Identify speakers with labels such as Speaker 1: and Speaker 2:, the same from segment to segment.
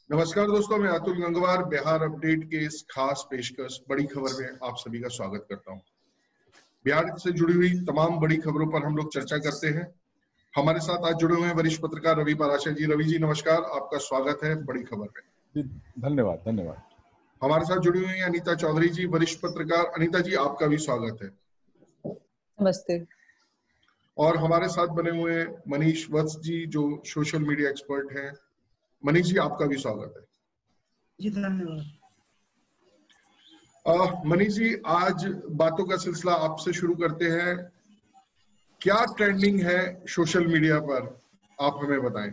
Speaker 1: नमस्कार दोस्तों, मैं अतुल गंगवार बिहार अपडेट के इस खास पेशकश बड़ी खबर में आप सभी का स्वागत करता हूं। बिहार से जुड़ी हुई तमाम बड़ी खबरों पर हम लोग चर्चा करते हैं। हमारे साथ आज जुड़े हुए हैं वरिष्ठ पत्रकार रवि पाराशर जी। रवि जी नमस्कार, आपका स्वागत है बड़ी खबर में।
Speaker 2: धन्यवाद धन्यवाद।
Speaker 1: हमारे साथ जुड़ी हुई हैं अनीता चौधरी जी, वरिष्ठ पत्रकार। अनीता जी आपका भी स्वागत है।
Speaker 3: नमस्ते।
Speaker 1: और हमारे साथ बने हुए हैं मनीष वत्स जी, जो सोशल मीडिया एक्सपर्ट हैं। मनीष जी आपका भी स्वागत है।
Speaker 4: जी धन्यवाद।
Speaker 1: मनीष जी, आज बातों का सिलसिला आपसे शुरू करते हैं। क्या ट्रेंडिंग है सोशल मीडिया पर, आप हमें बताएं।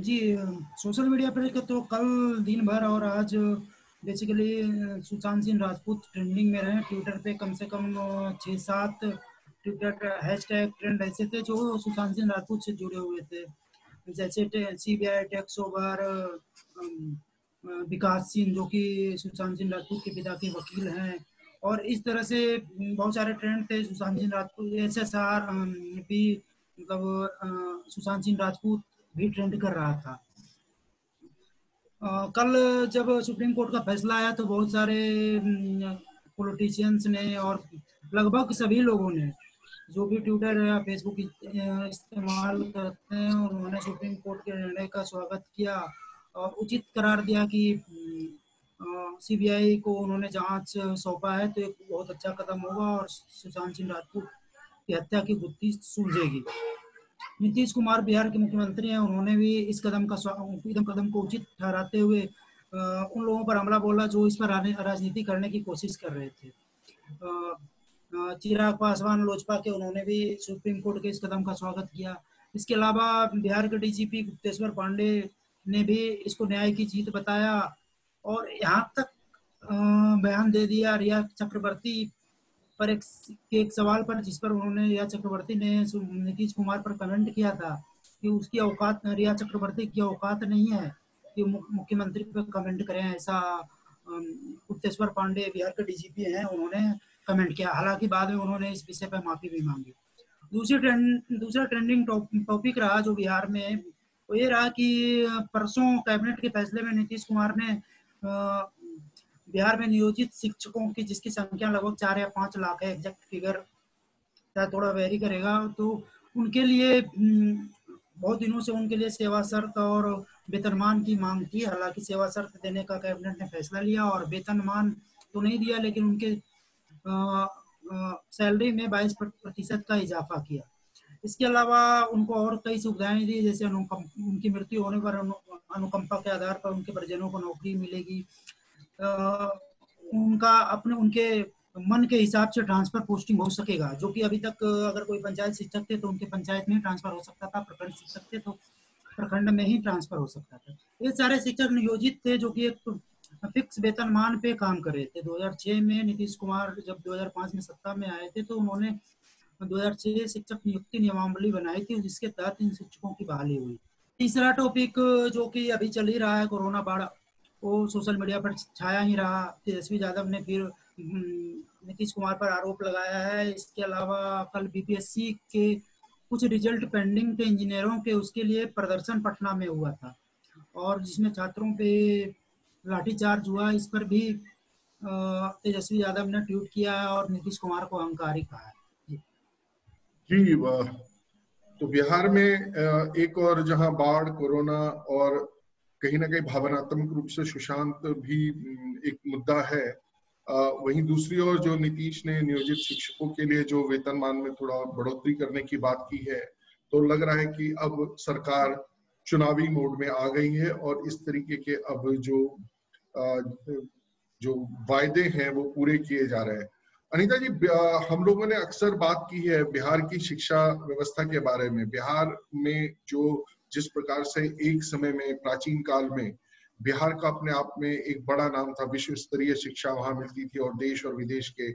Speaker 4: जी, सोशल मीडिया पर तो कल दिन भर और आज बेसिकली सुशांत सिंह राजपूत ट्रेंडिंग में रहे। ट्विटर पे कम से कम 6-7 ट्विटर हैशटैग ट्रेंड ऐसे थे जो सुशांत सिंह राजपूत से जुड़े हुए थे, जैसे CBI टैक्स ओवर, विकास सिंह जो कि सुशांत सिंह राजपूत के पिता के वकील हैं, और इस तरह से बहुत सारे ट्रेंड थे। सुशांत सिंह राजपूत SSR भी, मतलब सुशांत सिंह राजपूत भी ट्रेंड कर रहा था। कल जब सुप्रीम कोर्ट का फैसला आया तो बहुत सारे पॉलिटिशियंस ने और लगभग सभी लोगों ने जो भी ट्विटर या फेसबुक इस्तेमाल करते हैं, उन्होंने सुप्रीम कोर्ट के निर्णय का स्वागत किया और उचित करार दिया कि CBI को उन्होंने जांच सौंपा है तो एक बहुत अच्छा कदम होगा और सुशांत सिंह राजपूत की हत्या की गुत्थी सुलझेगी। नीतीश कुमार बिहार के मुख्यमंत्री हैं, उन्होंने भी इस कदम को उचित ठहराते हुए उन लोगों पर हमला बोला जो इस पर राजनीति करने की कोशिश कर रहे थे। चिराग पासवान लोजपा के, उन्होंने भी सुप्रीम कोर्ट के इस कदम का स्वागत किया। इसके अलावा बिहार के DGP गुप्तेश्वर पांडे ने भी इसको न्याय की जीत बताया और यहाँ तक बयान दे दिया रिया चक्रवर्ती पर एक सवाल पर, जिस पर उन्होंने रिया चक्रवर्ती ने नीतीश कुमार पर कमेंट किया था कि उसकी औकात, रिया चक्रवर्ती की औकात नहीं है कि मुख्यमंत्री पर कमेंट करें, ऐसा गुप्तेश्वर पांडे बिहार के DGP हैं, उन्होंने कमेंट किया। हालांकि बाद में उन्होंने इस विषय पर माफी भी मांगी। दूसरा ट्रेंडिंग टॉपिक रहा जो बिहार में, वो ये रहा कि परसों कैबिनेट के फैसले में नीतीश कुमार ने बिहार में नियोजित शिक्षकों की, जिसकी संख्या लगभग 4 या 5 लाख है, एग्जैक्ट फिगर शायद थोड़ा वेरी करेगा, तो उनके लिए बहुत दिनों से उनके लिए सेवा शर्त और वेतनमान की मांग थी। हालांकि सेवा शर्त देने का कैबिनेट ने फैसला लिया और वेतनमान तो नहीं दिया, लेकिन उनके सैलरी में 22% का इजाफा किया। इसके अलावा उनको और कई सुविधाएं दी, जैसे उनकी मृत्यु होने पर अनुकंपा के आधार पर उनके परिजनों को नौकरी मिलेगी, उनके मन के हिसाब से ट्रांसफर पोस्टिंग हो सकेगा, जो कि अभी तक अगर कोई पंचायत शिक्षक थे तो उनके पंचायत में ही ट्रांसफर हो सकता था, प्रखंड शिक्षक थे तो प्रखंड में ही ट्रांसफर हो सकता था। ये सारे शिक्षक नियोजित थे जो कि एक फिक्स वेतनमान पे काम कर रहे थे। 2006 में नीतीश कुमार जब 2005 में सत्ता में आए थे तो उन्होंने 2006 शिक्षक नियुक्ति नियमावली बनाई थी, जिसके तहत इन शिक्षकों की बहाली हुई। तीसरा टॉपिक जो कि अभी चल ही रहा है, कोरोना बाढ़, वो सोशल मीडिया पर छाया ही रहा। तेजस्वी यादव ने फिर नीतीश कुमार पर आरोप लगाया है। इसके अलावा कल BPSC के कुछ रिजल्ट पेंडिंग थे इंजीनियरों के, उसके लिए प्रदर्शन पटना में हुआ था और जिसमें छात्रों पे लाठीचार्ज हुआ। इस पर भी तेजस्वी यादव ने ट्वीट किया है और नीतीश कुमार को अहंकारी कहा है।
Speaker 1: जी, तो बिहार में एक और जहां बाढ़, कोरोना और कहीं ना कहीं भावनात्मक रूप से सुशांत भी एक मुद्दा है, वहीं दूसरी ओर जो नीतीश ने नियोजित शिक्षकों के लिए जो वेतनमान में थोड़ा बढ़ोतरी करने की बात की है, तो लग रहा है कि अब सरकार चुनावी मोड में आ गई है और इस तरीके के अब जो वायदे हैं वो पूरे किए जा रहे हैं। अनीता जी, हम लोगों ने अक्सर बात की है बिहार की शिक्षा व्यवस्था के बारे में। बिहार में जिस प्रकार से एक समय में प्राचीन काल में बिहार का अपने आप में एक बड़ा नाम था, विश्व स्तरीय शिक्षा वहां मिलती थी और देश और विदेश के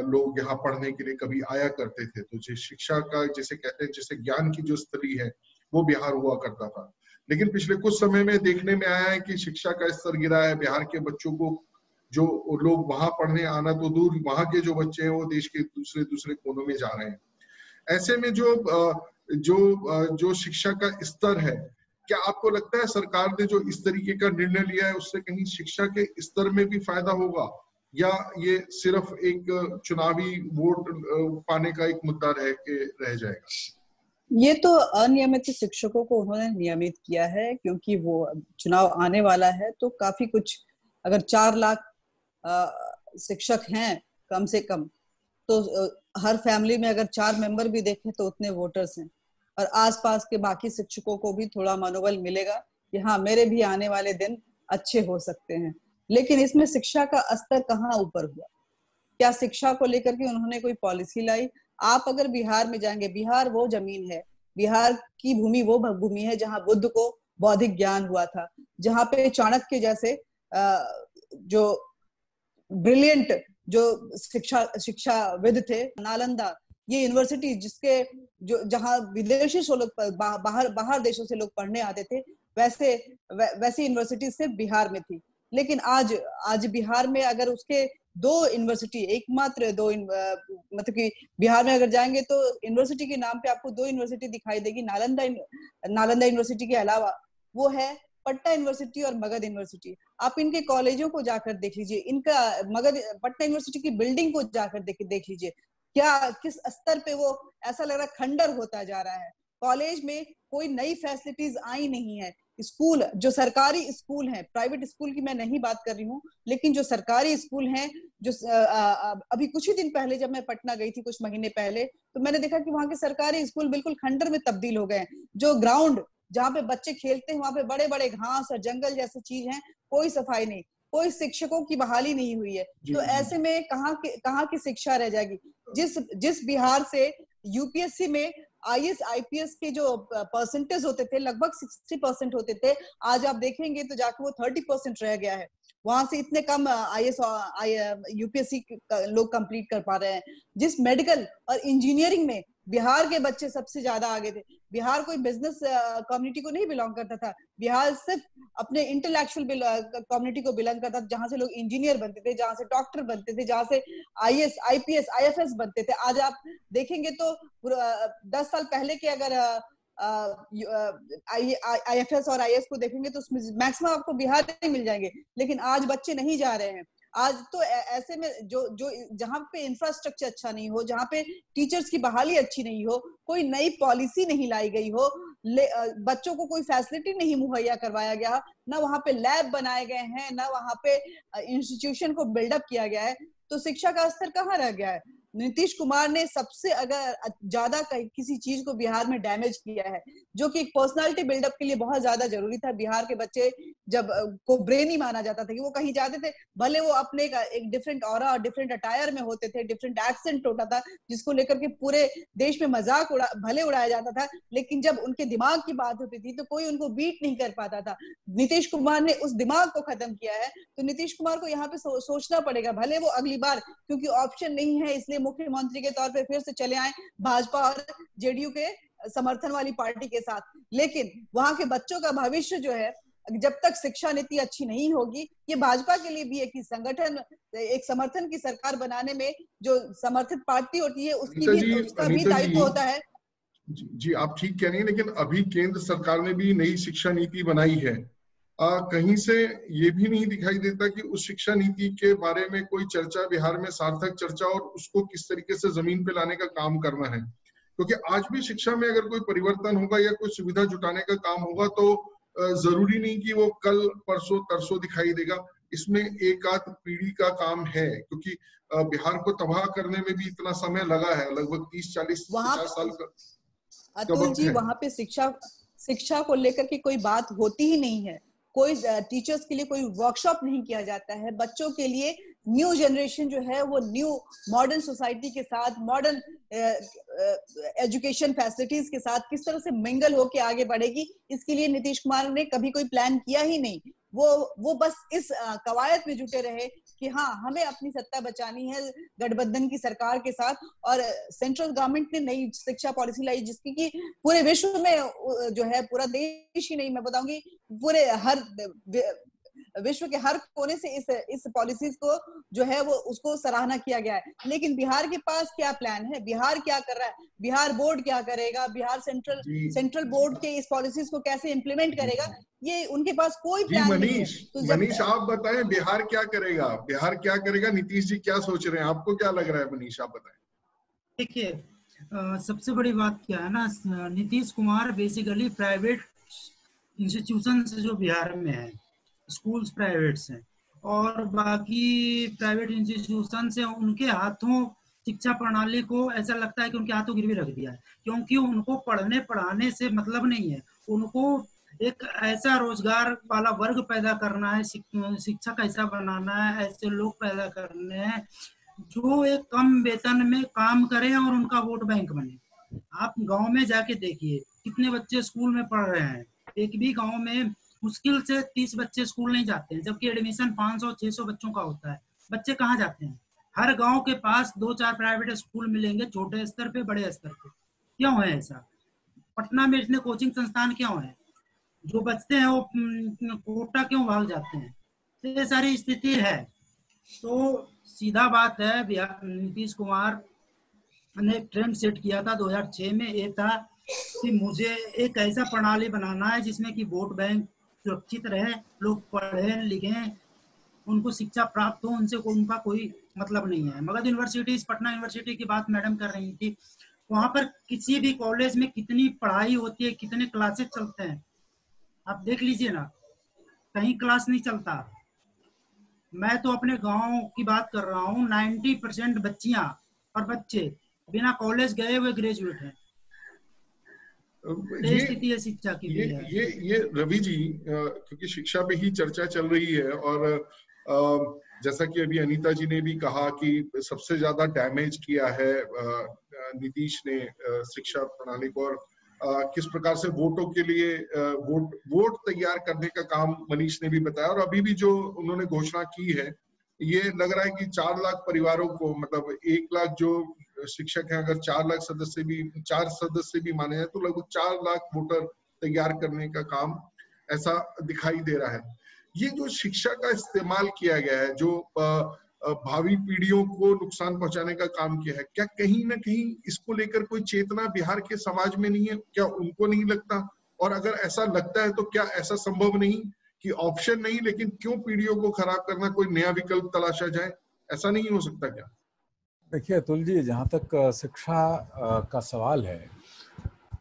Speaker 1: लोग यहाँ पढ़ने के लिए कभी आया करते थे। तो जो शिक्षा का, जैसे कहते हैं, जैसे ज्ञान की जो स्तरी है वो बिहार हुआ करता था। लेकिन पिछले कुछ समय में देखने में आया है कि शिक्षा का स्तर गिरा है। बिहार के बच्चों को, जो लोग वहां पढ़ने आना तो दूर, वहां के जो बच्चे हैं वो देश के दूसरे कोनों में जा रहे हैं। ऐसे में जो शिक्षा का स्तर है, क्या आपको लगता है सरकार ने जो इस तरीके का निर्णय लिया है उससे कहीं शिक्षा के स्तर में भी फायदा होगा, या ये सिर्फ एक चुनावी वोट पाने का एक मुद्दा रह जाएगा?
Speaker 3: ये तो अनियमित शिक्षकों को उन्होंने नियमित किया है, क्योंकि वो चुनाव आने वाला है तो काफी कुछ, अगर 4 लाख शिक्षक हैं कम से कम, तो हर फैमिली में अगर 4 मेंबर भी देखें तो उतने वोटर्स हैं, और आसपास के बाकी शिक्षकों को भी थोड़ा मनोबल मिलेगा कि हाँ, मेरे भी आने वाले दिन अच्छे हो सकते हैं। लेकिन इसमें शिक्षा का स्तर कहाँ ऊपर हुआ? क्या शिक्षा को लेकर के उन्होंने कोई पॉलिसी लाई? आप अगर बिहार में जाएंगे, बिहार वो जमीन है, बिहार की भूमि वो भूमि है जहां बुद्ध को बौद्धिक ज्ञान हुआ था, जहां पे चाणक्य जैसे जो ब्रिलियंट जो शिक्षाविद थे, नालंदा, ये यूनिवर्सिटी जिसके जो जहां विदेशी लोग बाहर देशों से लोग पढ़ने आते थे, वैसे यूनिवर्सिटी सिर्फ बिहार में थी। लेकिन आज बिहार में अगर उसके 2 यूनिवर्सिटी, एकमात्र 2 मतलब कि बिहार में अगर जाएंगे तो यूनिवर्सिटी के नाम पे आपको 2 यूनिवर्सिटी दिखाई देगी, नालंदा यूनिवर्सिटी के अलावा, वो है पटना यूनिवर्सिटी और मगध यूनिवर्सिटी। आप इनके कॉलेजों को जाकर देख लीजिए, इनका पटना यूनिवर्सिटी की बिल्डिंग को जाकर देख लीजिए, क्या किस स्तर पे वो ऐसा लग रहा है खंडर होता जा रहा है। कॉलेज में कोई नई फैसिलिटीज आई नहीं है। स्कूल, जो सरकारी स्कूल हैं, प्राइवेट स्कूल की मैं नहीं बात कर रही हूँ, लेकिन जो सरकारी स्कूल हैं, जो अभी कुछ ही दिन पहले जब मैं पटना गई थी, कुछ महीने पहले, तो मैंने देखा कि वहां के सरकारी स्कूल बिल्कुल खंडर में तब्दील हो गए हैं। जो ग्राउंड जहाँ पे बच्चे खेलते हैं, वहां पे बड़े बड़े घास और जंगल जैसी चीज है, कोई सफाई नहीं, कोई शिक्षकों की बहाली नहीं हुई है। तो ऐसे में कहाँ की शिक्षा रह जाएगी? जिस बिहार से यूपीएससी में आईएएस आईपीएस के जो परसेंटेज होते थे, लगभग 60% होते थे, आज आप देखेंगे तो जाके वो 30% रह गया है। वहां से इतने कम आईएएस यूपीएससी लोग कंप्लीट कर पा रहे हैं। जिस मेडिकल और इंजीनियरिंग में बिहार के बच्चे सबसे ज्यादा आगे थे। बिहार कोई बिजनेस कम्युनिटी को नहीं बिलोंग करता था, बिहार सिर्फ अपने इंटेलेक्चुअल कम्युनिटी को बिलोंग करता था, जहां से लोग इंजीनियर बनते थे, जहां से डॉक्टर बनते थे, जहां से आईएएस आईपीएस आईएफएस बनते थे। आज आप देखेंगे तो 10 साल पहले के अगर आईएफएस और आईएएस को देखेंगे तो उसमें मैक्सिमम आपको बिहार ही मिल जाएंगे। लेकिन आज बच्चे नहीं जा रहे हैं। आज तो ऐसे में जो जहां पे इंफ्रास्ट्रक्चर अच्छा नहीं हो, जहां पे टीचर्स की बहाली अच्छी नहीं हो, कोई नई पॉलिसी नहीं लाई गई हो, बच्चों को कोई फैसिलिटी नहीं मुहैया करवाया गया, ना वहां पे लैब बनाए गए हैं, ना वहां पे इंस्टीट्यूशन को बिल्डअप किया गया है, तो शिक्षा का स्तर कहाँ रह गया है? नीतीश कुमार ने सबसे अगर ज्यादा किसी चीज को बिहार में डैमेज किया है, जो कि एक पर्सनालिटी बिल्डअप के लिए बहुत ज्यादा जरूरी था। बिहार के बच्चे जब को ब्रेनी माना जाता था कि वो कहीं जाते थे, भले वो अपने एक डिफरेंट ऑरा और डिफरेंट अटायर में होते थे, डिफरेंट एक्सेंट होता था, जिसको लेकर के पूरे देश में मजाक भले उड़ाया जाता था, लेकिन जब उनके दिमाग की बात होती थी तो कोई उनको बीट नहीं कर पाता था। नीतीश कुमार ने उस दिमाग को खत्म किया है। तो नीतीश कुमार को यहाँ पे सोचना पड़ेगा, भले वो अगली बार, क्योंकि ऑप्शन नहीं है इसलिए मुख्यमंत्री के तौर पे फिर से चले आए भाजपा और जेडीयू के समर्थन वाली पार्टी के साथ, लेकिन वहां के बच्चों का भविष्य जो है, जब तक शिक्षा नीति अच्छी नहीं होगी, ये भाजपा के लिए भी एक संगठन, एक समर्थन की सरकार बनाने में जो समर्थित पार्टी होती है उसकी भी, उसका भी दायित्व होता है।
Speaker 1: जी आप ठीक कह रही हैं, लेकिन अभी केंद्र सरकार ने भी नई शिक्षा नीति बनाई है। कहीं से ये भी नहीं दिखाई देता कि उस शिक्षा नीति के बारे में कोई चर्चा बिहार में, सार्थक चर्चा, और उसको किस तरीके से जमीन पे लाने का काम करना है। क्योंकि आज भी शिक्षा में अगर कोई परिवर्तन होगा या कोई सुविधा जुटाने का काम होगा तो जरूरी नहीं कि वो कल परसों तरसों दिखाई देगा। इसमें एक आध पीढ़ी का काम है, क्योंकि बिहार को तबाह करने में भी इतना समय लगा है, लगभग 30-40-50 साल का।
Speaker 3: अतुल जी, वहां पे शिक्षा को लेकर के कोई बात होती ही नहीं है। कोई टीचर्स के लिए कोई वर्कशॉप नहीं किया जाता है। बच्चों के लिए न्यू जनरेशन जो है वो न्यू मॉडर्न सोसाइटी के साथ, मॉडर्न एजुकेशन फैसिलिटीज के साथ किस तरह से मिंगल होके आगे बढ़ेगी, इसके लिए नीतीश कुमार ने कभी कोई प्लान किया ही नहीं। वो बस इस कवायद में जुटे रहे कि हाँ, हमें अपनी सत्ता बचानी है गठबंधन की सरकार के साथ, और सेंट्रल गवर्नमेंट ने नई शिक्षा पॉलिसी लाई जिसकी कि पूरे विश्व में जो है, पूरा देश ही नहीं, मैं बताऊंगी पूरे हर विश्व के हर कोने से इस पॉलिसीज को जो है वो उसको सराहना किया गया है। लेकिन बिहार के पास क्या प्लान है, बिहार क्या कर रहा है, बिहार बोर्ड क्या करेगा, बिहार सेंट्रल बोर्ड के इस पॉलिसीज को कैसे इम्प्लीमेंट करेगा, ये उनके पास कोई प्लान नहीं है। तो
Speaker 1: मनीष आप बताएं बिहार क्या करेगा, बिहार क्या करेगा, नीतीश जी क्या सोच रहे हैं, आपको क्या लग रहा है मनीष, आप बताएं।
Speaker 4: देखिए सबसे बड़ी बात क्या है ना, Nitish Kumar basically private institution से जो बिहार में है, स्कूल्स प्राइवेट हैं और बाकी प्राइवेट इंस्टीट्यूशन से उनके हाथों शिक्षा प्रणाली को ऐसा लगता है कि उनके हाथों गिरवी रख दिया है, क्योंकि उनको पढ़ने पढ़ाने से मतलब नहीं है, उनको एक ऐसा रोजगार वाला वर्ग पैदा करना है, शिक्षक ऐसा बनाना है, ऐसे लोग पैदा करने हैं जो एक कम वेतन में काम करें और उनका वोट बैंक बने। आप गांव में जाके देखिए कितने बच्चे स्कूल में पढ़ रहे हैं, एक भी गांव में मुश्किल से 30 बच्चे स्कूल नहीं जाते हैं, जबकि एडमिशन 500-600 बच्चों का होता है। बच्चे कहाँ जाते हैं? हर गांव के पास 2-4 प्राइवेट स्कूल मिलेंगे, छोटे स्तर पे बड़े स्तर पे। क्यों है ऐसा? पटना में इतने कोचिंग संस्थान क्यों है? जो बचते हैं वो कोटा क्यों भाग जाते हैं? तो ये सारी स्थिति है। तो सीधा बात है, नीतीश कुमार ने एक ट्रेंड सेट किया था 2006 में, ये था कि मुझे एक ऐसा प्रणाली बनाना है जिसमें कि वोट बैंक सुरक्षित रहे, लोग पढ़े लिखें, उनको शिक्षा प्राप्त हो, उनसे उनका कोई मतलब नहीं है। मगध यूनिवर्सिटी, पटना यूनिवर्सिटी की बात मैडम कर रही थी, वहां पर किसी भी कॉलेज में कितनी पढ़ाई होती है, कितने क्लासेस चलते हैं, आप देख लीजिए ना, कहीं क्लास नहीं चलता। मैं तो अपने गांव की बात कर रहा हूँ, 90% बच्चियां और बच्चे बिना कॉलेज गए हुए ग्रेजुएट हैं। ये स्थिति है शिक्षा की भी है।
Speaker 1: ये रवि जी, क्योंकि शिक्षा पे ही चर्चा चल रही है और जैसा कि अभी अनीता जी ने भी कहा कि सबसे ज्यादा डैमेज किया है नीतीश ने शिक्षा प्रणाली को, और किस प्रकार से वोटों के लिए वोट तैयार करने का काम मनीष ने भी बताया। और अभी भी जो उन्होंने घोषणा की है, ये लग रहा है कि 4 लाख परिवारों को, मतलब 1 लाख जो शिक्षक हैं, अगर 4 सदस्य भी माने हैं तो लगभग 4 लाख वोटर तैयार करने का काम ऐसा दिखाई दे रहा है। ये जो शिक्षा का इस्तेमाल किया गया है, जो भावी पीढ़ियों को नुकसान पहुंचाने का काम किया है, क्या कहीं ना कहीं इसको लेकर कोई चेतना बिहार के समाज में नहीं है? क्या उनको नहीं लगता? और अगर ऐसा लगता है तो क्या ऐसा संभव नहीं कि ऑप्शन नहीं, लेकिन क्यों पीढ़ियों को खराब करना, कोई नया विकल्प तलाशा जाए? ऐसा नहीं हो सकता क्या?
Speaker 2: देखिए अतुल जी, जहाँ तक शिक्षा का सवाल है,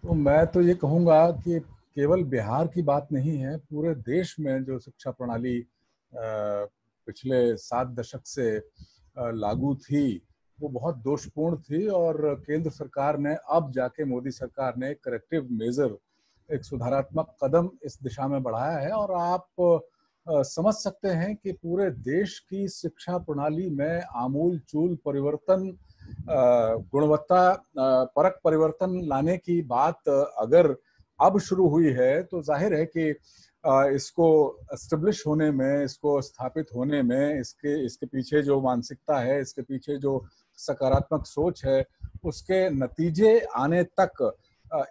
Speaker 2: तो मैं तो ये कहूँगा कि केवल बिहार की बात नहीं है, पूरे देश में जो शिक्षा प्रणाली पिछले 7 दशक से लागू थी वो बहुत दोषपूर्ण थी, और केंद्र सरकार ने अब जाके मोदी सरकार ने करेक्टिव मेजर, एक सुधारात्मक कदम इस दिशा में बढ़ाया है। और आप समझ सकते हैं कि पूरे देश की शिक्षा प्रणाली में आमूल चूल परिवर्तन, गुणवत्ता परक परिवर्तन लाने की बात अगर अब शुरू हुई है, तो जाहिर है कि इसको एस्टेब्लिश होने में, इसको स्थापित होने में, इसके पीछे जो मानसिकता है, इसके पीछे जो सकारात्मक सोच है, उसके नतीजे आने तक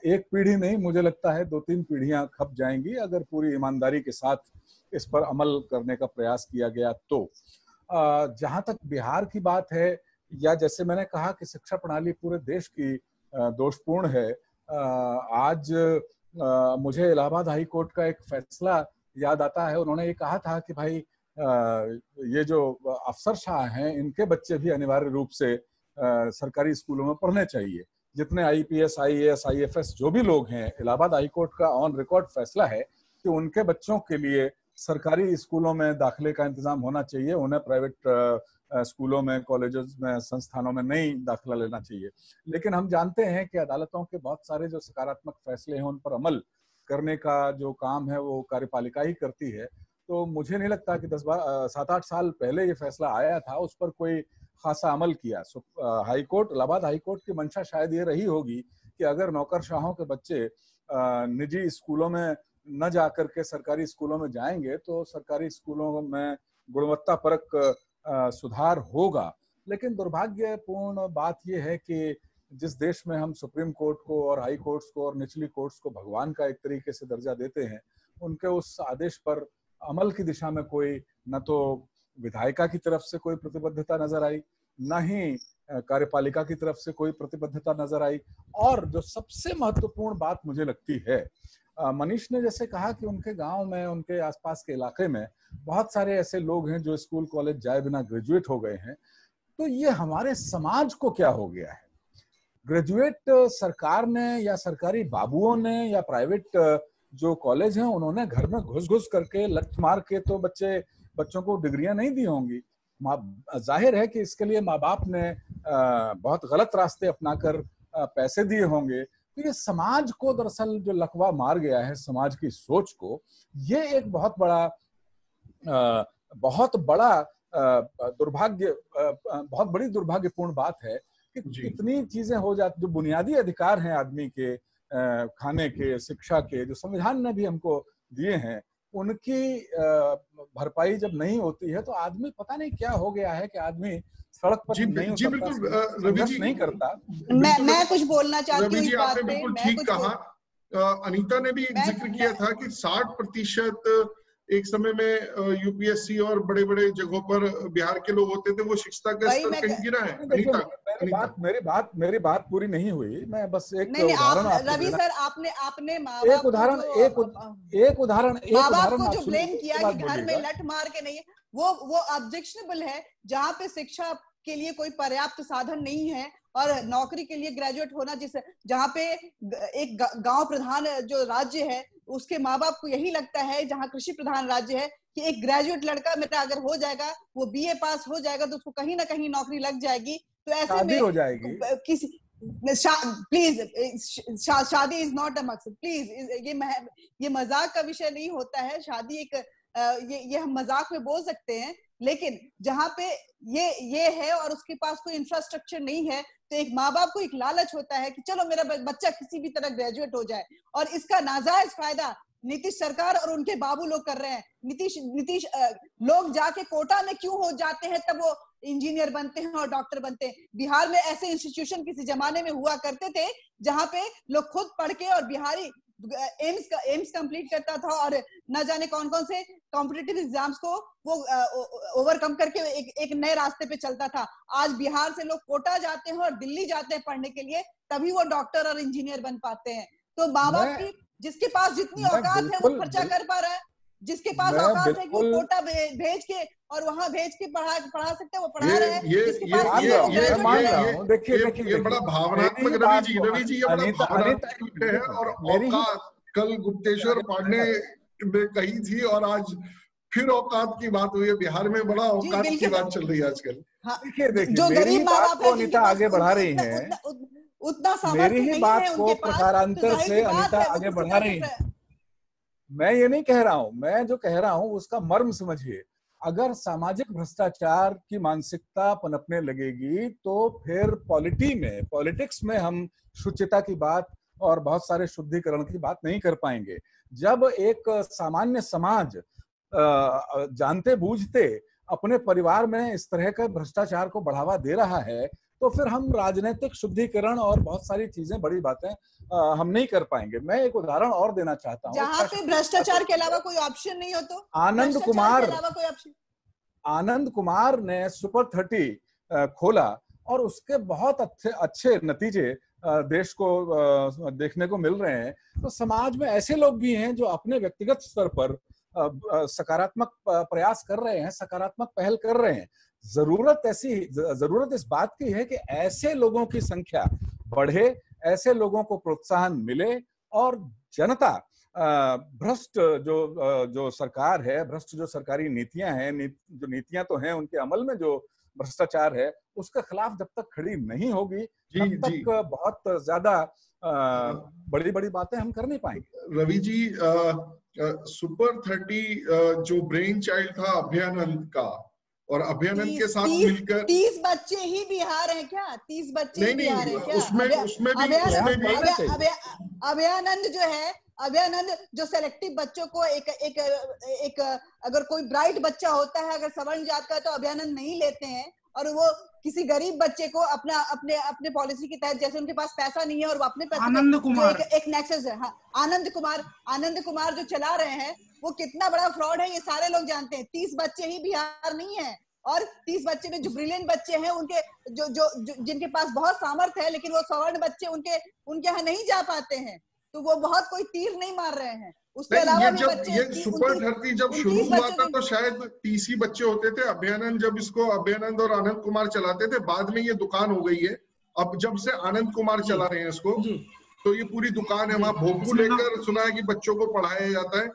Speaker 2: एक पीढ़ी नहीं, मुझे लगता है 2-3 पीढ़ियां खप जाएंगी, अगर पूरी ईमानदारी के साथ इस पर अमल करने का प्रयास किया गया तो। जहां तक बिहार की बात है, या जैसे मैंने कहा कि शिक्षा प्रणाली पूरे देश की दोषपूर्ण है, आज मुझे इलाहाबाद हाई कोर्ट का एक फैसला याद आता है। उन्होंने ये कहा था कि भाई ये जो अफसरशाह हैं, इनके बच्चे भी अनिवार्य रूप से सरकारी स्कूलों में पढ़ने चाहिए। जितने IPS, IAS, IFS जो भी लोग हैं, इलाहाबाद हाई कोर्ट का ऑन रिकॉर्ड फैसला है कि उनके बच्चों के लिए सरकारी स्कूलों में दाखिले का इंतजाम होना चाहिए, उन्हें प्राइवेट स्कूलों में, कॉलेजेस में, संस्थानों में नहीं दाखिला लेना चाहिए। लेकिन हम जानते हैं कि अदालतों के बहुत सारे जो सकारात्मक फैसले हैं उन पर अमल करने का जो काम है वो कार्यपालिका ही करती है। तो मुझे नहीं लगता कि 7-8 साल पहले ये फैसला आया था, उस पर कोई खासा अमल किया। High court, Allahabad high court की मंशा शायद ये रही होगी कि अगर नौकरशाहों के बच्चे निजी स्कूलों में न जाकर के सरकारी स्कूलों में जाएंगे तो सरकारी स्कूलों में गुणवत्ता परक सुधार होगा। लेकिन दुर्भाग्यपूर्ण बात यह है कि जिस देश में हम सुप्रीम कोर्ट को और हाई कोर्ट्स को और निचली कोर्ट्स को भगवान का एक तरीके से दर्जा देते हैं, उनके उस आदेश पर अमल की दिशा में कोई न तो विधायिका की तरफ से कोई प्रतिबद्धता नजर आई, न ही कार्यपालिका की तरफ से कोई प्रतिबद्धता नजर आई। और जो सबसे महत्वपूर्ण बात मुझे लगती है, मनीष ने जैसे कहा कि उनके गांव में, उनके आसपास के इलाके में बहुत सारे ऐसे लोग हैं जो स्कूल कॉलेज जाए बिना ग्रेजुएट हो गए हैं। तो ये हमारे समाज को क्या हो गया है? ग्रेजुएट सरकार ने या सरकारी बाबुओं ने या प्राइवेट जो कॉलेज हैं उन्होंने घर में घुस घुस करके लठ मार के तो बच्चों को डिग्रियां नहीं दी होंगी। जाहिर है कि इसके लिए माँ बाप ने बहुत गलत रास्ते अपनाकर पैसे दिए होंगे। तो ये समाज को दरअसल जो लकवा मार गया है, समाज की सोच को, ये एक बहुत बड़ा दुर्भाग्य, बहुत बड़ी दुर्भाग्यपूर्ण बात है कि इतनी चीजें हो जाती, जो बुनियादी अधिकार हैं आदमी के, खाने के, शिक्षा के, जो संविधान ने भी हमको दिए हैं, उनकी भरपाई जब नहीं होती है तो आदमी, पता नहीं क्या हो गया है कि आदमी सड़क पर नहीं उतरता, संघर्ष नहीं करता।
Speaker 3: मैं कुछ बोलना चाहती हूँ इस बात पे।
Speaker 1: बिल्कुल ठीक कहा। अनीता ने भी जिक्र किया था कि 60% एक समय में यूपीएससी और बड़े बड़े जगहों पर बिहार के लोग होते थे, वो शिक्षा का स्तर कहीं गिरा है।
Speaker 2: मेरी बात पूरी नहीं हुई, मैं बस एक
Speaker 3: उदाहरण, रवि सर आपने
Speaker 2: एक उदाहरण
Speaker 3: माँ बाप को जो ब्लेम किया कि घर में लठ मार के नहीं है, वो ऑब्जेक्शनेबल है। जहाँ पे शिक्षा के लिए कोई पर्याप्त साधन नहीं है और नौकरी के लिए ग्रेजुएट होना, जहाँ पे एक गांव प्रधान जो राज्य है उसके माँ बाप को यही लगता है, जहाँ कृषि प्रधान राज्य है, कि एक ग्रेजुएट लड़का मेरा अगर हो जाएगा, वो बीए पास हो जाएगा तो उसको कहीं ना कहीं नौकरी लग जाएगी। तो ऐसे में
Speaker 2: हो जाएगी
Speaker 3: किसी प्लीज, शादी इज नॉट अ मकसद, प्लीज। ये मजाक का विषय नहीं होता है। शादी एक ये हम मजाक में बोल सकते हैं, लेकिन जहाँ पे ये है और उसके पास कोई इंफ्रास्ट्रक्चर नहीं है, तो एक माँ बाप को एक लालच होता है कि चलो मेरा बच्चा किसी भी तरह ग्रेजुएट हो जाए, और इसका नाजायज फायदा नीतीश सरकार और उनके बाबू लोग कर रहे हैं। नीतीश लोग जाके कोटा में क्यों हो जाते हैं, तब वो इंजीनियर बनते हैं और डॉक्टर बनते हैं। बिहार में ऐसे इंस्टीट्यूशन किसी जमाने में हुआ करते थे जहां पे लोग खुद पढ़ के, और बिहारी एम्स कंप्लीट करता था और न जाने कौन कौन से कॉम्पिटिटिव एग्जाम्स को वो ओवरकम करके एक नए रास्ते पे चलता था। आज बिहार से लोग कोटा जाते हैं और दिल्ली जाते हैं पढ़ने के लिए, तभी वो डॉक्टर और इंजीनियर बन पाते हैं। तो माँ बाप की, जिसके पास जितनी औकात है वो खर्चा कर पा रहा है, जिसके पास औकात है कि वो कोटा भेज के और वहां भेज के पढ़ा सकते हैं, वो पढ़ा रहे हैं।
Speaker 1: ये बड़ा भावनात्मक, रवि जी ये बड़ा भावनात्मक है। और औकात कल गुप्तेश्वर पांडे ने कही थी और आज फिर औकात की बात हुई है। बिहार में बड़ा औकात की बात चल रही है आजकल।
Speaker 2: देखिए जो गरीब माँ बाप है, अनीता आगे बढ़ा रही है,
Speaker 3: उतना सामर्थ्य नहीं है उनके पास,
Speaker 2: मेरी ही बात को प्रकारांतर से अनीता आगे बढ़ा रही है। मैं ये नहीं कह रहा हूं, मैं जो कह रहा हूं उसका मर्म समझिए। अगर सामाजिक भ्रष्टाचार की मानसिकता पनपने लगेगी तो फिर पॉलिटिक्स में हम शुचिता की बात और बहुत सारे शुद्धिकरण की बात नहीं कर पाएंगे। जब एक सामान्य समाज जानते बूझते अपने परिवार में इस तरह का भ्रष्टाचार को बढ़ावा दे रहा है, तो फिर हम राजनीतिक शुद्धिकरण और बहुत सारी चीजें, बड़ी बातें हम नहीं कर पाएंगे। मैं एक उदाहरण और देना चाहता हूँ।
Speaker 3: जहाँ पे भ्रष्टाचार के अलावा कोई ऑप्शन नहीं हो तो
Speaker 2: आनंद कुमार ने सुपर 30 खोला और उसके बहुत अच्छे नतीजे देश को देखने को मिल रहे हैं। तो समाज में ऐसे लोग भी हैं जो अपने व्यक्तिगत स्तर पर सकारात्मक प्रयास कर रहे हैं, सकारात्मक पहल कर रहे हैं। जरूरत इस बात की है कि ऐसे लोगों की संख्या बढ़े, ऐसे लोगों को प्रोत्साहन मिले और जनता भ्रष्ट जो सरकार है, भ्रष्ट जो सरकारी नीतियां हैं, जो नीतियां तो हैं, उनके अमल में जो भ्रष्टाचार है, उसके खिलाफ जब तक खड़ी नहीं होगी तब तक बहुत ज्यादा बड़ी बड़ी बातें हम कर नहीं पाएंगे।
Speaker 1: रवि जी, सुपर 30 जो ब्रेन चाइल्ड था अभयानंद का, और अभयानंद के साथ मिलकर
Speaker 3: 30 बच्चे ही बिहार हैं क्या? 30 बच्चे ही बिहार हैं क्या?
Speaker 1: उसमें भी
Speaker 3: अभयानंद जो सेलेक्टिव बच्चों को एक अगर कोई ब्राइट बच्चा होता है, अगर सवर्ण जात का, तो अभयानंद नहीं लेते हैं, और वो किसी गरीब बच्चे को अपना अपने अपने पॉलिसी के तहत, जैसे उनके पास पैसा नहीं है और वो अपने पैसे
Speaker 4: आनंद कुमार,
Speaker 3: एक नेक्सस है, हाँ, आनंद कुमार जो चला रहे हैं वो कितना बड़ा फ्रॉड है ये सारे लोग जानते हैं। 30 बच्चे ही बिहार नहीं है, और 30 बच्चे में जो ब्रिलियंट बच्चे हैं, उनके जो जिनके पास बहुत सामर्थ्य है, लेकिन वो सवर्ण बच्चे उनके यहाँ नहीं जा पाते हैं, तो वो बहुत कोई तीर नहीं मार रहे हैं। उसके अलावा भी बच्चे,
Speaker 1: ये सुपर 30 जब शुरू हुआ था तो शायद 30 ही बच्चे होते थे। अभयानंद और आनंद कुमार चलाते थे, बाद में ये दुकान हो गई है। अब जब से आनंद कुमार चला रहे हैं इसको, तो ये पूरी दुकान है। वहां भोगपुर लेकर सुना है कि बच्चों को पढ़ाया जाता है,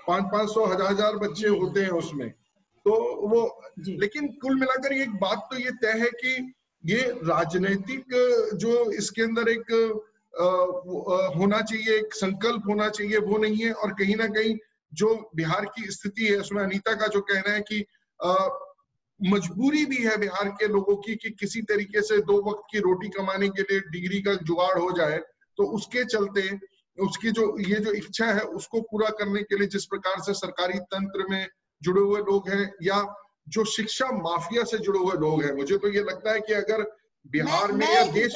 Speaker 1: 500-500 हजार बच्चे होते हैं उसमें, तो वो। लेकिन कुल मिलाकर एक बात तो ये तय है कि ये राजनीतिक जो इसके अंदर एक होना चाहिए, एक संकल्प होना चाहिए, वो नहीं है। और कहीं ना कहीं जो बिहार की स्थिति है उसमें अनीता का जो कहना है कि मजबूरी भी है बिहार के लोगों की कि किसी तरीके से 2 वक्त की रोटी कमाने के लिए डिग्री का जुगाड़ हो जाए, तो उसके चलते उसकी जो ये जो इच्छा है उसको पूरा करने के लिए जिस प्रकार से सरकारी तंत्र में जुड़े हुए लोग हैं या जो शिक्षा माफिया से जुड़े हुए लोग हैं, मुझे तो ये लगता है कि अगर बिहार में या देश,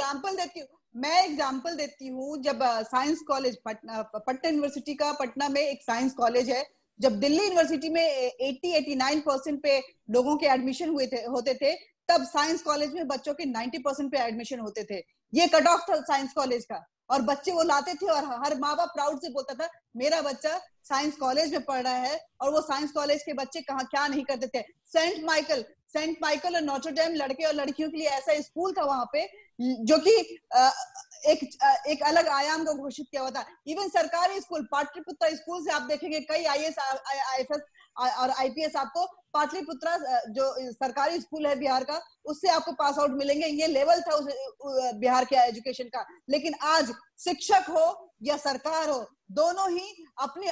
Speaker 3: मैं एग्जांपल देती हूँ। जब साइंस कॉलेज पटना यूनिवर्सिटी का, पटना में एक साइंस कॉलेज है, जब दिल्ली यूनिवर्सिटी में 80-89% पे लोगों के एडमिशन होते थे, तब साइंस कॉलेज में बच्चों के 90% पे एडमिशन होते थे। ये कट ऑफ था साइंस कॉलेज का, और बच्चे वो लाते थे, और हर माँ बाप प्राउड से बोलता था मेरा बच्चा साइंस कॉलेज में पढ़ रहा है। और वो साइंस कॉलेज के बच्चे कहाँ क्या नहीं करते थे। सेंट माइकल और नोटर डेम लड़के और लड़कियों के लिए ऐसा स्कूल था वहां पे, जो कि एक अलग आयाम को घोषित किया हुआ था। इवन सरकारी स्कूल, पाटलिपुत्रा स्कूल से आप देखेंगे कई IAS IFS और IPS आपको पाटलिपुत्रा जो सरकारी स्कूल है बिहार का, उससे आपको पास आउट मिलेंगे। ये लेवल था उस बिहार के एजुकेशन का। लेकिन आज शिक्षक हो या सरकार हो, दोनों ही अपने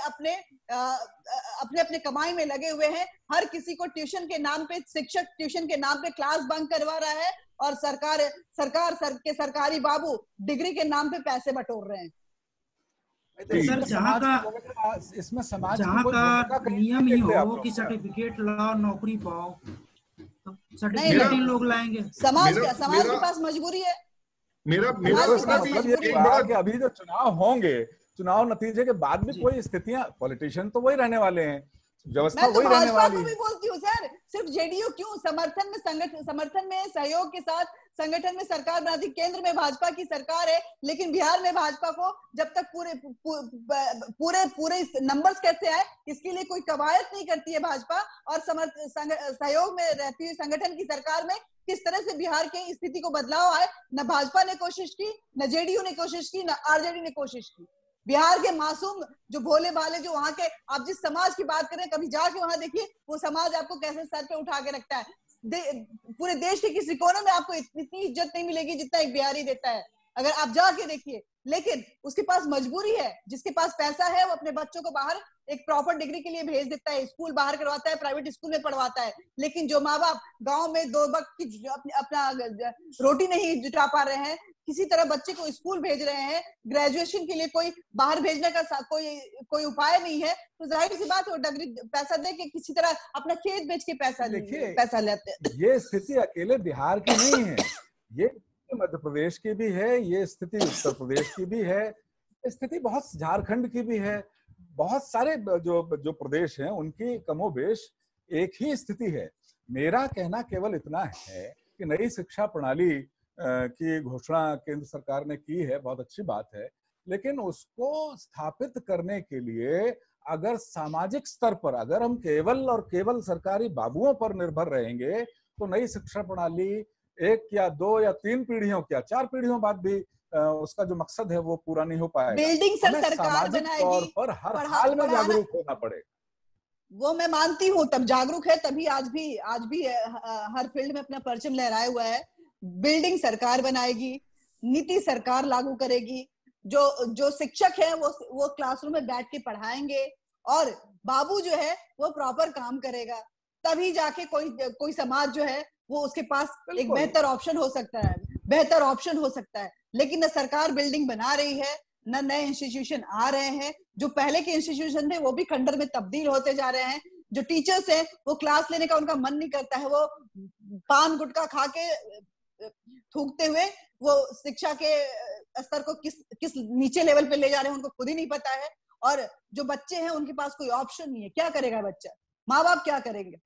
Speaker 3: अपने कमाई में लगे हुए हैं। हर किसी को ट्यूशन के नाम पे, शिक्षक ट्यूशन के नाम पे क्लास बंक करवा रहा है, और सरकार के सरकारी बाबू डिग्री के नाम पे पैसे बटोर रहे हैं।
Speaker 4: सर, जहाँ का
Speaker 2: इसमें समाज
Speaker 4: जहाँ का नियम ही हो कि सर्टिफिकेट लाओ, नौकरी पाओ, तो सर्टिफिकेट लोग लाएंगे।
Speaker 3: समाज के पास मजबूरी है।
Speaker 1: मेरा
Speaker 2: मतलब ये कि अभी जो चुनाव होंगे, चुनाव नतीजे के बाद भी कोई स्थितियां, पॉलिटिशियन तो वही रहने वाले हैं, व्यवस्था वही रहने वाली है।
Speaker 3: मैं तो बोलती हूँ सर, सिर्फ जेडीयू क्यों, समर्थन में सहयोग के साथ संगठन में सरकार बनाती। केंद्र में भाजपा की सरकार है, लेकिन बिहार में भाजपा को जब तक पूरे नंबर्स कैसे आए इसके लिए कोई कवायद नहीं करती है भाजपा। और सहयोग में रहती हुई संगठन की सरकार में किस तरह से बिहार की स्थिति को बदलाव आए, न भाजपा ने कोशिश की, न जेडीयू ने कोशिश की, न आरजेडी ने कोशिश की। बिहार के मासूम जो भोले भाले, जो वहां के, आप जिस समाज की बात करें, कभी जाके वहां देखिए वो समाज आपको कैसे सर पे उठा के रखता है। पूरे देश के किसी कोने में आपको इतनी इज्जत नहीं मिलेगी जितना एक बिहारी देता है, अगर आप जाके देखिए। लेकिन उसके पास मजबूरी है, जिसके पास पैसा है वो अपने बच्चों को बाहर एक प्रॉपर डिग्री के लिए भेज देता है, स्कूल बाहर करवाता है, प्राइवेट स्कूल में पढ़वाता है। लेकिन जो माँ बाप गांव में 2 वक्त की अपना रोटी नहीं जुटा पा रहे हैं, किसी तरह बच्चे को स्कूल भेज रहे हैं, ग्रेजुएशन के लिए कोई बाहर भेजने का कोई उपाय नहीं है, तो जाहिर सी बात है डिग्री पैसा दे के किसी तरह अपना खेत बेच के पैसा लेते हैं।
Speaker 2: ये स्थिति अकेले बिहार की नहीं है, ये मध्य प्रदेश की भी है, ये स्थिति उत्तर प्रदेश की भी है, स्थिति बहुत झारखंड की भी है, बहुत सारे जो प्रदेश हैं उनकी कमोबेश एक ही स्थिति है। मेरा कहना केवल इतना है कि नई शिक्षा प्रणाली की घोषणा केंद्र सरकार ने की है, बहुत अच्छी बात है, लेकिन उसको स्थापित करने के लिए अगर सामाजिक स्तर पर अगर हम केवल सरकारी बाबुओं पर निर्भर रहेंगे तो नई शिक्षा प्रणाली 1 या 2 या 3 पीढ़ियों, क्या 4 पीढ़ियों बाद भी उसका जो मकसद है वो पूरा नहीं हो पाएगा।
Speaker 3: बिल्डिंग सरकार बनाएगी,
Speaker 2: तौर पर हर हाल में जागरूक होना पड़े।
Speaker 3: वो मैं मानती हूँ, तब जागरूक है तभी आज भी हर फील्ड में अपना परचम लहराया हुआ है। बिल्डिंग सरकार बनाएगी, नीति सरकार लागू करेगी, जो शिक्षक है वो क्लासरूम में बैठ के पढ़ाएंगे, और बाबू जो है वो प्रॉपर काम करेगा, तभी जाके कोई समाज जो है वो उसके पास एक बेहतर ऑप्शन हो सकता है। लेकिन न सरकार बिल्डिंग बना रही है, न नए इंस्टीट्यूशन आ रहे हैं। जो पहले के इंस्टीट्यूशन थे वो भी खंडर में तब्दील होते जा रहे हैं। जो टीचर्स हैं वो क्लास लेने का उनका मन नहीं करता है, वो पान गुटखा खा के थूकते हुए वो शिक्षा के स्तर को किस नीचे लेवल पे ले जा रहे हैं उनको खुद ही नहीं पता है। और जो बच्चे हैं उनके पास कोई ऑप्शन नहीं है, क्या करेगा बच्चा? माँ बाप क्या करेंगे?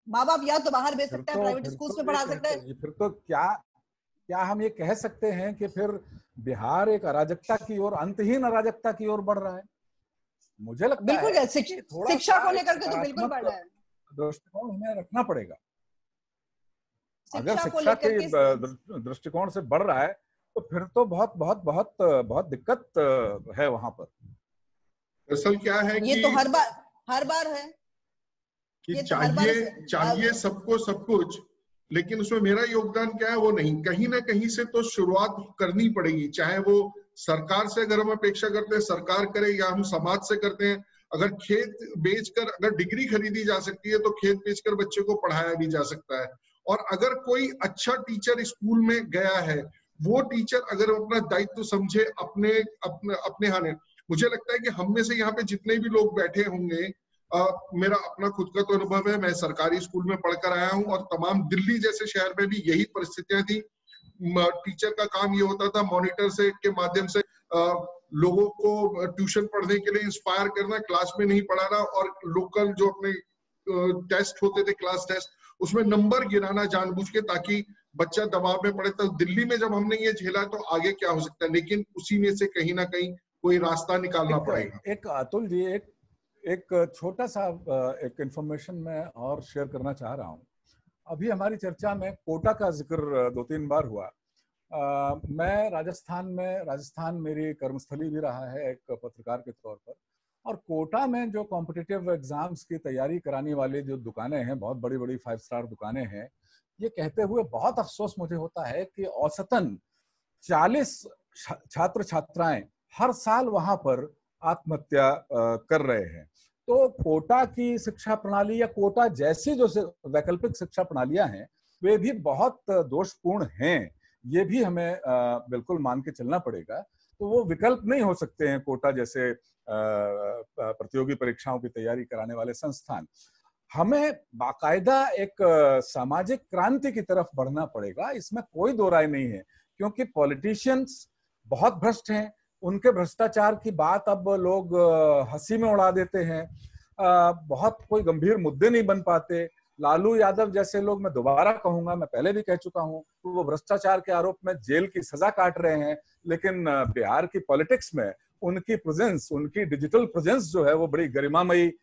Speaker 3: माँ बाप या तो बाहर भेज सकता है, प्राइवेट स्कूल में पढ़ा सकता है।
Speaker 2: फिर तो क्या हम ये कह सकते हैं कि फिर बिहार एक अराजकता की ओर, अंतहीन अराजकता की ओर बढ़ रहा है? मुझे लगता है
Speaker 3: बिल्कुल शिक्षा को लेकर के तो बिल्कुल बढ़ रहा है।
Speaker 2: दृष्टिकोण हमें रखना पड़ेगा। अगर
Speaker 3: शिक्षा को
Speaker 2: शिक्षा
Speaker 3: लेकर
Speaker 2: के दृष्टिकोण से बढ़ रहा है तो फिर तो बहुत बहुत बहुत बहुत दिक्कत है वहां पर।
Speaker 1: दरअसल क्या है
Speaker 3: ये
Speaker 1: कि
Speaker 3: तो हर बार है
Speaker 1: कि चाहिए सबको सब कुछ, लेकिन उसमें मेरा योगदान क्या है वो नहीं। कहीं ना कहीं से तो शुरुआत करनी पड़ेगी, चाहे वो सरकार से अगर हम अपेक्षा करते हैं सरकार करे या हम समाज से करते हैं। अगर खेत बेचकर अगर डिग्री खरीदी जा सकती है तो खेत बेचकर बच्चे को पढ़ाया भी जा सकता है। और अगर कोई अच्छा टीचर स्कूल में गया है, वो टीचर अगर अपना दायित्व समझे अपने हाने, मुझे लगता है कि हम में से यहाँ पे जितने भी लोग बैठे होंगे, मेरा अपना खुद का तो अनुभव है, मैं सरकारी स्कूल में पढ़कर आया हूँ और तमाम दिल्ली जैसे शहर में भी यही परिस्थितियां थी। टीचर का काम ये होता था मॉनिटर से के माध्यम से लोगों को ट्यूशन पढ़ने के लिए इंस्पायर करना, क्लास में नहीं पढ़ाना, और लोकल जो अपने टेस्ट होते थे क्लास टेस्ट, उसमें नंबर गिराना जानबूझ के ताकि बच्चा दबाव में पड़े। तो दिल्ली में जब हमने ये झेला तो आगे क्या हो सकता है, लेकिन उसी में से कहीं ना कहीं कोई रास्ता निकालना पड़ेगा।
Speaker 2: एक अतुल जी, एक छोटा सा एक इंफॉर्मेशन मैं और शेयर करना चाह रहा हूँ। अभी हमारी चर्चा में कोटा का जिक्र 2-3 बार हुआ। मैं राजस्थान मेरी कर्मस्थली भी रहा है एक पत्रकार के तौर पर, और कोटा में जो कॉम्पिटिटिव एग्जाम्स की तैयारी कराने वाले जो दुकानें हैं, बहुत बड़ी बड़ी 5 स्टार दुकानें हैं, ये कहते हुए बहुत अफसोस मुझे होता है कि औसतन 40 छात्र छात्राएं हर साल वहां पर आत्महत्या कर रहे हैं। तो कोटा की शिक्षा प्रणाली या कोटा जैसी जो वैकल्पिक शिक्षा प्रणालियां हैं वे भी बहुत दोषपूर्ण हैं, ये भी हमें बिल्कुल मान के चलना पड़ेगा। तो वो विकल्प नहीं हो सकते हैं कोटा जैसे प्रतियोगी परीक्षाओं की तैयारी कराने वाले संस्थान। हमें बाकायदा एक सामाजिक क्रांति की तरफ बढ़ना पड़ेगा, इसमें कोई दो राय नहीं है, क्योंकि पॉलिटिशियंस बहुत भ्रष्ट हैं। उनके भ्रष्टाचार की बात अब लोग हंसी में उड़ा देते हैं, बहुत कोई गंभीर मुद्दे नहीं बन पाते। लालू यादव जैसे लोग, मैं दोबारा कहूंगा, मैं पहले भी कह चुका हूं, तो वो भ्रष्टाचार के आरोप में जेल की सजा काट रहे हैं, लेकिन बिहार की पॉलिटिक्स में उनकी प्रेजेंस, उनकी डिजिटल प्रेजेंस जो है वो बड़ी गरिमामयी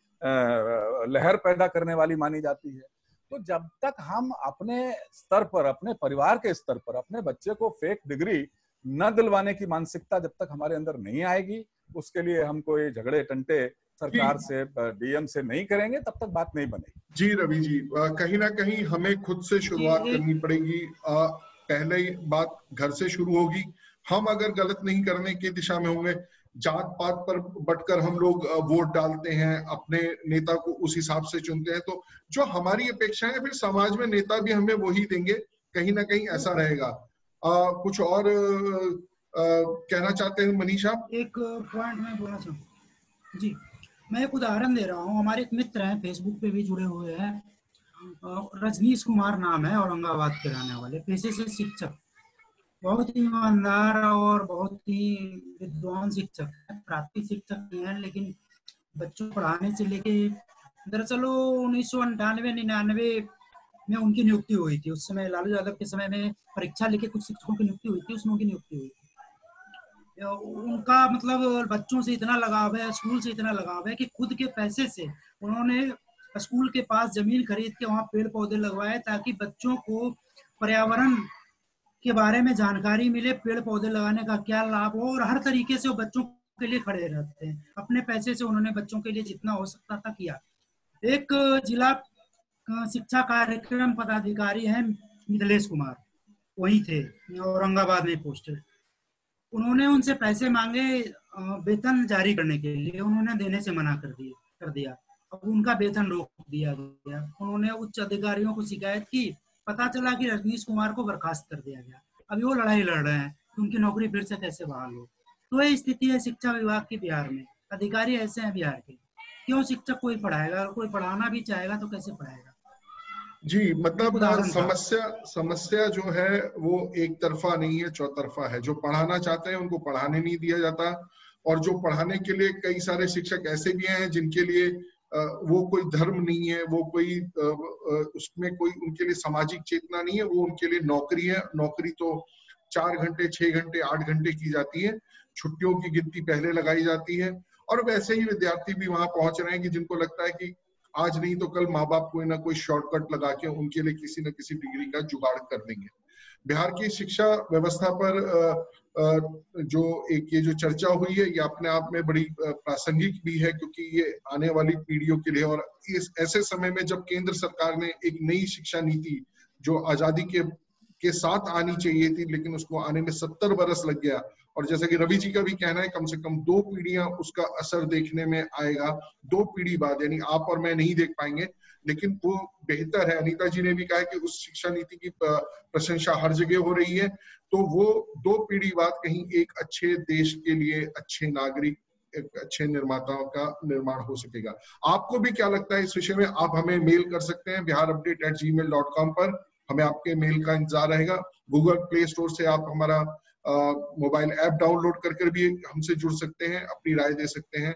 Speaker 2: लहर पैदा करने वाली मानी जाती है। तो जब तक हम अपने स्तर पर, अपने परिवार के स्तर पर अपने बच्चे को फेक डिग्री न दिलवाने की मानसिकता जब तक हमारे अंदर नहीं आएगी, उसके लिए हम कोई झगड़े टंटे सरकार से, डीएम से नहीं करेंगे, तब तक बात नहीं बनेगी।
Speaker 1: जी रवि जी, कहीं ना कहीं हमें खुद से शुरुआत करनी पड़ेगी। पहले बात घर से शुरू होगी। हम अगर गलत नहीं करने की दिशा में होंगे, जात पात पर बटकर हम लोग वोट डालते हैं, अपने नेता को उस हिसाब से चुनते हैं, तो जो हमारी अपेक्षाएं फिर समाज में नेता भी हमें वही देंगे, कहीं ना कहीं ऐसा रहेगा। कुछ और कहना चाहते हैं मनीषा?
Speaker 4: एक पॉइंट मैं बोलना चाहूँ जी। मैं एक उदाहरण दे रहा हूँ। हमारे एक मित्र हैं, फेसबुक पे भी जुड़े हुए हैं, रजनीश कुमार नाम है, औरंगाबाद के रहने वाले, पेशे से शिक्षक, बहुत ही ईमानदार और बहुत ही विद्वान शिक्षक है। प्राथमिक शिक्षक नहीं है, लेकिन बच्चों को पढ़ाने से लेके, दरअसल 1998-99 में उनकी नियुक्ति हुई थी। उस समय लालू यादव के समय में परीक्षा लेके कुछ शिक्षकों की नियुक्ति हुई थी, उसमें उनकी नियुक्ति हुई थी। उनका मतलब बच्चों से इतना लगाव है, स्कूल से इतना लगाव है कि खुद के पैसे से उन्होंने स्कूल के पास जमीन खरीद के वहाँ पेड़ पौधे लगवाए, ताकि बच्चों को पर्यावरण के बारे में जानकारी मिले, पेड़ पौधे लगाने का क्या लाभ हो, और हर तरीके से वो बच्चों के लिए खड़े रहते हैं। अपने पैसे से उन्होंने बच्चों के लिए जितना हो सकता था किया। एक जिला शिक्षा कार्यक्रम पदाधिकारी हैं मिथिलेश कुमार, वही थे, औरंगाबाद में पोस्टेड। उन्होंने उनसे पैसे मांगे वेतन जारी करने के लिए, उन्होंने देने से मना कर दिया। अब उनका वेतन रोक दिया गया। उन्होंने उच्च अधिकारियों को शिकायत की, पता चला कि रजनीश कुमार को बर्खास्त कर दिया गया। अभी वो लड़ाई लड़ रहे हैं कि उनकी नौकरी फिर से कैसे बहाल हो। तो ये स्थिति है शिक्षा विभाग की बिहार में। अधिकारी ऐसे हैं बिहार के, क्यों शिक्षक कोई पढ़ाएगा? कोई पढ़ाना भी चाहेगा तो कैसे पढ़ाएगा?
Speaker 1: जी, मतलब
Speaker 4: उदाहरण था।
Speaker 1: समस्या जो है वो एक तरफा नहीं है, चौतरफा है। जो पढ़ाना चाहते हैं उनको पढ़ाने नहीं दिया जाता, और जो पढ़ाने के लिए कई सारे शिक्षक ऐसे भी हैं जिनके लिए वो कोई धर्म नहीं है, वो कोई उसमें कोई उनके लिए सामाजिक चेतना नहीं है, वो उनके लिए नौकरी है। नौकरी तो 4 घंटे, 6 घंटे, 8 घंटे की जाती है, छुट्टियों की गिनती पहले लगाई जाती है। और वैसे ही विद्यार्थी भी वहां पहुंच रहे हैं कि जिनको लगता है कि आज नहीं तो कल माँ बाप कोई ना कोई शॉर्टकट लगा के उनके लिए किसी न किसी डिग्री का जुगाड़ कर देंगे। बिहार की शिक्षा व्यवस्था पर जो ये जो चर्चा हुई है, ये अपने आप में बड़ी प्रासंगिक भी है, क्योंकि ये आने वाली पीढ़ियों के लिए, और इस ऐसे समय में जब केंद्र सरकार ने एक नई शिक्षा नीति जो आजादी के साथ आनी चाहिए थी, लेकिन उसको आने में 70 बरस लग गया, और जैसा कि रवि जी का भी कहना है कम से कम 2 पीढ़ियां उसका असर देखने में आएगा। 2 पीढ़ी बाद, यानी आप और मैं नहीं देख पाएंगे, लेकिन वो बेहतर है। अनीता जी ने भी कहा कि उस शिक्षा नीति की प्रशंसा हर जगह हो रही है, तो वो 2 पीढ़ी बाद कहीं एक अच्छे देश के लिए अच्छे नागरिक, एक अच्छे निर्माताओं का निर्माण हो सकेगा। आपको भी क्या लगता है इस विषय में? आप हमें मेल कर सकते हैं biharupdate@gmail.com पर, हमें आपके मेल का इंतजार रहेगा। गूगल प्ले स्टोर से आप हमारा मोबाइल ऐप डाउनलोड कर भी हमसे जुड़ सकते हैं, अपनी राय दे सकते हैं।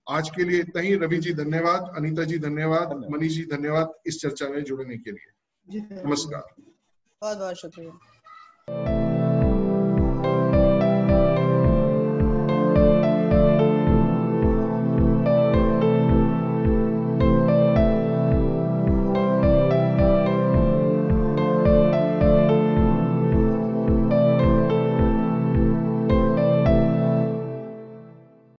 Speaker 1: आज के लिए इतना ही। रवि जी धन्यवाद, अनीता जी धन्यवाद, मनीष जी धन्यवाद इस चर्चा में जुड़ने के लिए। नमस्कार।
Speaker 3: बहुत बहुत शुक्रिया।